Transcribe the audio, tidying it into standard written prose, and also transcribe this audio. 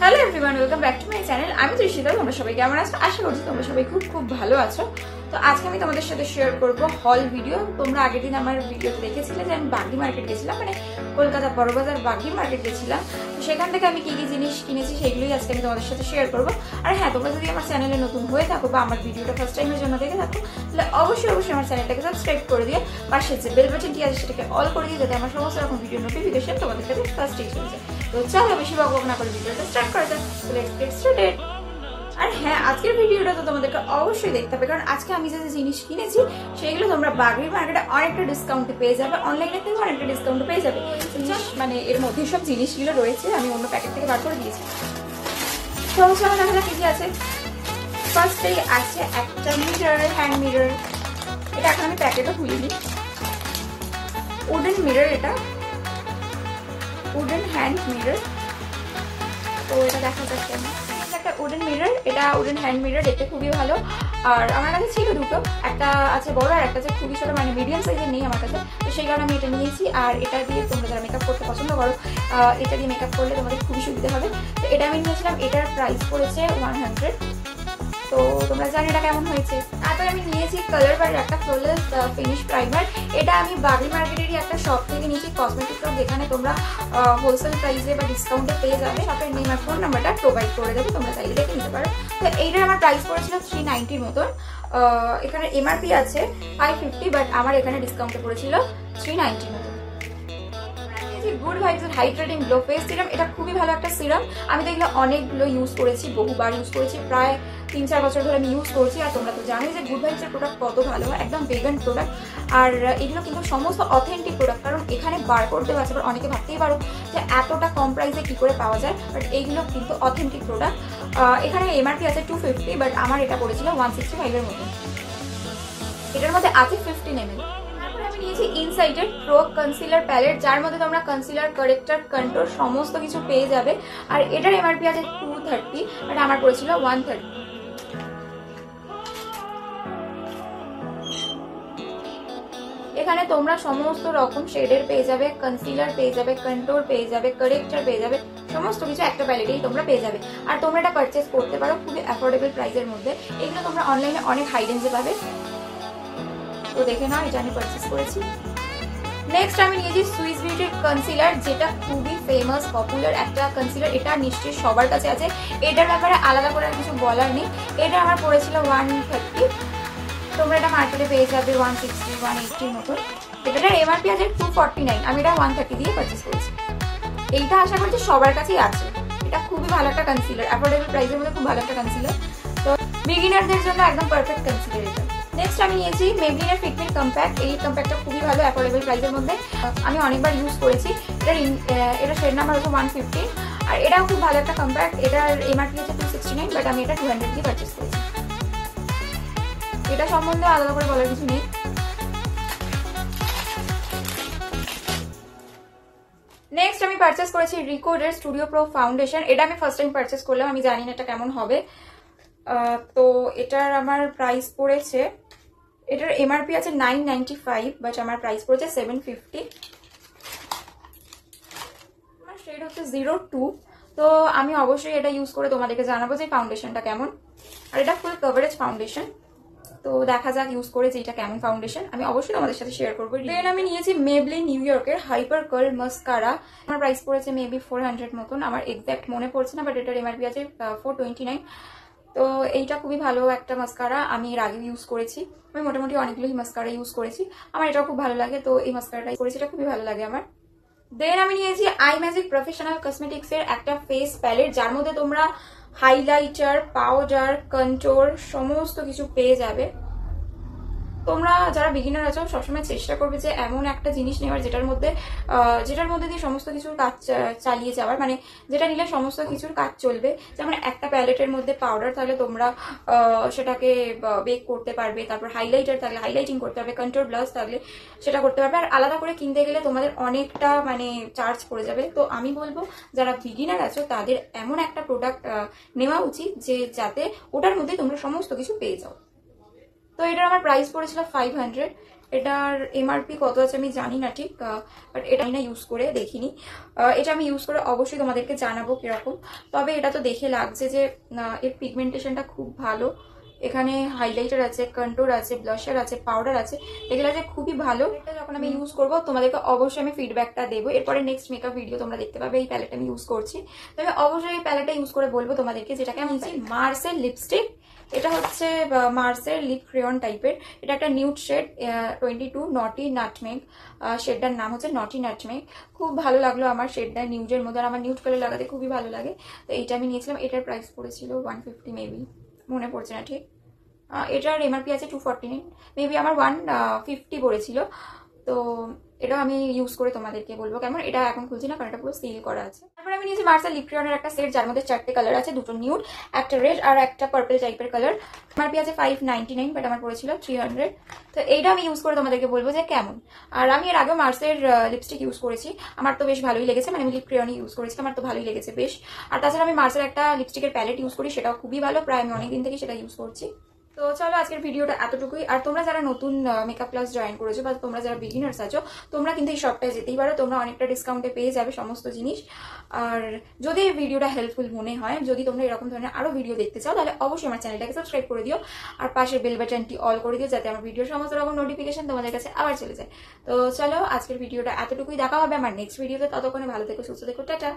Hello everyone, welcome back to my channel. আমি তৃষিতা। তোমরা সবাই কেমন আছো? আশা করছি তোমরা সবাই খুব খুব ভালো আছো। তো আজকে আমি তোমাদের সাথে শেয়ার করব হল ভিডিও। তোমরা আগের দিন আমার ভিডিওতে দেখেছিলে যে আমি বাগদি মার্কেট গেছিলাম, মানে কলকাতা বড়বাজার বাগদি মার্কেট গেছিলাম। তো সেখান থেকে আমি কি কি জিনিস কিনেছি সেগুলোই আজকে আমি তোমাদের সাথে শেয়ার করবো। আর হ্যাঁ, তোমরা যদি আমার চ্যানেলে নতুন হয়ে থাকো বা আমার ভিডিওটা ফার্স্ট টাইমের জন্য দেখে থাকো, তাহলে অবশ্যই আমার চ্যানেলটাকে সাবস্ক্রাইব করে দিয়ে পাশে যে বেল বাটনটি আছে সেটাকে অল করে দিয়ে, যাতে আমার সমস্ত রকম ভিডিও নোটিফিকেশন তোমাদের কাছে ফার্স্টেই চলে যায়। তো চলো বেশি বকবক না করে ভিডিওটা স্টার্ট করা যাক। Let's get started. আর হ্যাঁ, আজকের ভিডিওটা তো তোমাদেরকে অবশ্যই দেখতে হবে, কারণ আজকে আমি যে জিনিস কিনেছি সেগুলো তোমরা বাগদি মার্কেটে অনেকটা ডিসকাউন্টে পেয়ে যাবে, অনলাইনে থেকে অনেকটা ডিসকাউন্টে পেয়ে যাবে। মানে এর মধ্যে সব জিনিসগুলো রয়েছে, আমি অন্য প্যাকেট থেকে বার করে দিয়েছি। তো চলো দেখা যাক কি কি আছে। ফার্স্টেই আছে একটা মিরর, হ্যান্ড মিরর। এটা এখন আমি প্যাকেটও খুলিনি। উডেন মিরর, এটা উডেন হ্যান্ড মিরর। তো এটা দেখা যাচ্ছে একটা উডেন মিরর, এটা উডেন হ্যান্ড মিরর, দেখতে খুবই ভালো। আর আমার কাছে ছিল দুটো, একটা আছে বড় আর একটা আছে খুবই ছোট, মানে মিডিয়াম সাইজের নেই আমার কাছে। তো সেই কারণে আমি এটা নিয়েছি। আর এটা দিয়ে তোমরা যারা মেকআপ করতে পছন্দ করো, এটা দিয়ে মেকআপ করলে তোমাদের খুবই সুবিধা হবে। তো এটা আমি নিয়েছিলাম, এটার প্রাইস পড়েছে 100। তো তোমরা জানি এটা কেমন হয়েছে। তারপরে আমি নিয়েছি কালার বারের একটা ফ্লোলেস ফিনিশ প্রাইমার। এটা আমি বাগদি মার্কেটেরই একটা শপ থেকে নিয়েছি, কসমেটিক শপ, যেখানে তোমরা হোলসেল প্রাইসে বা ডিসকাউন্টে পেয়ে যাবে। শপের নেম আর ফোন নাম্বারটা প্রোভাইড করে দেবো, তোমরা চাইলে দেখে নিতে পারো। তো এইটার আমার প্রাইস পড়েছিল 390 মতন। এখানে এমআরপি আছে 550, বাট আমার এখানে ডিসকাউন্টে পড়েছিল 390 মতন। গুড ভাইবসের হাইড্রেটিং গ্লো ফেস সিরাম, এটা খুবই ভালো একটা সিরাম। আমি তো এগুলো অনেকগুলো ইউজ করেছি, বহুবার ইউজ করেছি, প্রায় 3-4 বছর ধরে আমি ইউজ করছি। আর তোমরা তো জানোই যে গুড ভাইবসের প্রোডাক্ট কত ভালো হয়, একদম ভেগান প্রোডাক্ট। আর এগুলো কিন্তু সমস্ত অথেন্টিক প্রোডাক্ট, কারণ এখানে বারকোড দেওয়া আছে। অনেকে ভাবতেই পারো যে এতটা কম প্রাইসে কি করে পাওয়া যায়, বাট এইগুলো কিন্তু অথেন্টিক প্রোডাক্ট। এখানে এমআরপি আছে 250, বাট আমার এটা পড়েছিল 165-এর মতো। এটার মধ্যে আছে 15 ml। আমি নিয়েছি ইনসাইটের প্রো কনসিলার প্যালেট, যার মধ্যে তোমরা কনসিলার, কারেক্টর, কন্ট্রোল সমস্ত কিছু পেয়ে যাবে। আর এটার এমআরপি আছে 230, বাট আমার পড়েছিল 130। এখানে তোমরা সমস্ত রকম শেডের পেয়ে যাবে, কনসিলার পেয়ে যাবে, কন্ট্রোল পেয়ে যাবে, কারেক্টর পেয়ে যাবে, সমস্ত কিছু একটা প্যালেটেই তোমরা পেয়ে যাবে। আর তোমরা এটা পারচেস করতে পারো খুবই অ্যাফোর্ডেবল প্রাইসের মধ্যে। এগুলো তোমরা অনলাইনে অনেক হাই রেঞ্জে পাবে। তো দেখে নাও, এটা আমি পারচেস করেছি। নেক্সট আমি নিয়েছি সুইস বিউটির কনসিলার, যেটা খুবই ফেমাস পপুলার একটা কনসিলার। এটা নিশ্চয়ই সবার কাছে আছে, এটার ব্যাপারে আলাদা করে কিছু বলার নেই। এটা আমার পড়েছিল 130, তোমরা এটা মার্কেটে পেয়ে যাবে 160-180 মতন। এটার এমআরপি আছে 249, আমি এটা 130 দিয়ে পারচেস করেছি। এইটা আশা করছি সবার কাছেই আছে। এটা খুবই ভালো একটা কনসিলার, অ্যাফোর্ডেবল প্রাইসের মধ্যে খুব ভালো একটা কনসিলার। তো বিগিনারদের জন্য একদম পারফেক্ট কনসিলার এটা। নেক্সট আমি নিয়েছি মেবলিনের ফিটমিট কম্প্যাক্ট। এই কম্প্যাক্টটা খুবই ভালো, অ্যাফোর্ডেবল প্রাইসের মধ্যে। আমি অনেকবার ইউজ করেছি। এটা শেড নাম্বার হচ্ছে 115, আর এটাও খুব ভালো একটা কম্প্যাক্ট। এটার এমআরপি হচ্ছে 269, বাট আমি এটা 200 দিয়ে পারচেস করেছি। এটা সম্বন্ধে আলাদা করে বলার কিছু নেই। নেক্সট আমি পারচেস করেছি রিকোডের স্টুডিও প্রো ফাউন্ডেশন। এটা আমি ফার্স্ট টাইম পারচেস করলাম, আমি জানি না এটা কেমন হবে। তো এটার আমার প্রাইস পড়েছে, এটার এমআরপি আছে 995, বাট আমার প্রাইস পড়েছে 750। আমার শেড হচ্ছে 02। তো আমি অবশ্যই এটা ইউজ করে তোমাদেরকে জানাবো যে ফাউন্ডেশনটা কেমন। আর এটা ফুল কভারেজ ফাউন্ডেশন, তো দেখা যাক ইউজ করে যে এটা কেমন ফাউন্ডেশন, আমি অবশ্যই তোমাদের সাথে শেয়ার করবো। দেন আমি নিয়েছি মেবলিন নিউ ইয়র্কের হাইপার কার্ল মাস্কারা। আমার প্রাইস পড়েছে মেবি 400 মতন, আমার এক্সাক্ট মনে পড়ছে না, বাট এটার এমআরপি আছে 429। তো এইটা খুবই ভালো একটা মাস্কারা, আমি এর আগে ইউজ করেছি। আমি মোটামুটি অনেকগুলোই মাস্কারা ইউজ করেছি, আমার এটাও খুব ভালো লাগে। তো এই মাস্কারাটা করেছি, এটা খুবই ভালো লাগে আমার। দেন আমি নিয়েছি আই ম্যাজিক প্রফেশনাল কসমেটিক্স এর একটা ফেস প্যালেট, যার মধ্যে তোমরা হাইলাইটার, পাউডার, কন্ট্রোল সমস্ত কিছু পেয়ে যাবে। তোমরা যারা বিগিনার আছো সবসময় চেষ্টা করবে যে এমন একটা জিনিস নেওয়ার যেটার মধ্যে দিয়ে সমস্ত কিছুর কাজ চালিয়ে যাওয়ার, মানে যেটা নিলে সমস্ত কিছুর কাজ চলবে। যেমন একটা প্যালেটের মধ্যে পাউডার থাকলে তোমরা সেটাকে বেক করতে পারবে, তারপর হাইলাইটার থাকলে হাইলাইটিং করতে পারবে, কন্ট্রোল ব্লাশ থাকলে সেটা করতে পারবে। আর আলাদা করে কিনতে গেলে তোমাদের অনেকটা মানে চার্জ পড়ে যাবে। তো আমি বলবো যারা বিগিনার আছো তাদের এমন একটা প্রোডাক্ট নেওয়া উচিত যে যাতে ওটার মধ্যে তোমরা সমস্ত কিছু পেয়ে যাও। তো এটার আমার প্রাইস পড়েছিল 500। এটার এমআরপি কত আছে আমি জানি না ঠিক, বাট এটা আমি না ইউজ করে দেখিনি। এটা আমি ইউজ করে অবশ্যই তোমাদেরকে জানাবো কিরকম। তবে এটা তো দেখে লাগছে যে এর পিগমেন্টেশনটা খুব ভালো। এখানে হাইলাইটার আছে, কন্ট্রোর আছে, ব্লাশার আছে, পাউডার আছে, এগুলো যে খুবই ভালো। এটা যখন আমি ইউজ করবো তোমাদেরকে অবশ্যই আমি ফিডব্যাকটা দেবো। এরপরে নেক্সট মেকআপ ভিডিও তোমরা দেখতে পাবে এই প্যালেটটা আমি ইউজ করছি। তো আমি অবশ্যই এই প্যালেটটা ইউজ করে বলবো তোমাদেরকে, যেটাকে আমি মার্সের লিপস্টিক। এটা হচ্ছে মার্সের লিপ ক্রেয়ন টাইপের। এটা একটা নিউড শেড 22 নটি নাটমেগ। শেডটার নাম হচ্ছে নটি নাটমেগ। খুব ভালো লাগলো আমার শেডটা নিউডের মধ্যে, আর আমার নিউড কালার লাগাতে খুবই ভালো লাগে। তো এইটা আমি নিয়েছিলাম। এটার প্রাইস পড়েছিল 150 মেবি, মনে পড়ছে না ঠিক। এটার এমআরপি আছে 249, মেবি আমার 150 পড়েছিল। তো এটাও আমি ইউজ করে তোমাদেরকে বলবো কেমন। এটা এখন খুলছি না কারণ এটা পুরো সিল করা আছে। তারপরে আমি নিয়েছি মার্সেল লিপ ক্রেয়নের একটা সেট, যার মধ্যে 4টে কালার আছে, দুটো নিউড, একটা রেড আর একটা পার্পল টাইপের কালার। এমআরপি আছে 599, বাট আমার পড়েছিল 300। তো এইটা আমি ইউজ করে তোমাদেরকে বলবো যে কেমন। আর আমি এর আগেও মার্সের লিপস্টিক ইউজ করেছি, আমার তো বেশ ভালোই লেগেছে। মানে আমি লিপ ক্রেয়নই ইউজ করেছি, আমার তো ভালোই লেগেছে বেশ। আর তাছাড়া আমি মার্সের একটা লিপস্টিকের প্যালেট ইউজ করি, সেটাও খুবই ভালো, প্রায় আমি অনেকদিন থেকে সেটা ইউজ করছি। তো চলো আজকের ভিডিওটা এতটুকুই। আর তোমরা যারা নতুন মেকআপ ক্লাস জয়েন করেছো বা তোমরা যারা বিগিনার্স আছো, তোমরা কিন্তু এই শপটায় যেতেই পারো, তোমরা অনেকটা ডিসকাউন্টে পেয়ে যাবে সমস্ত জিনিস। আর যদি এই ভিডিওটা হেল্পফুল মনে হয়, যদি তোমরা এরকম ধরনের আরো ভিডিও দেখতে চাও, তাহলে অবশ্যই আমার চ্যানেলটাকে সাবস্ক্রাইব করে দিও আর পাশের বেল বাটনটি অল করে দিও, যাতে আমার ভিডিওর সমস্ত রকম নোটিফিকেশন তোমাদের কাছে আবার চলে যায়। তো চলো আজকের ভিডিওটা এতটুকুই, দেখা হবে আমার নেক্সট ভিডিওতে। ততক্ষণে ভালো থেকো, সুস্থ থেকো, টাটা।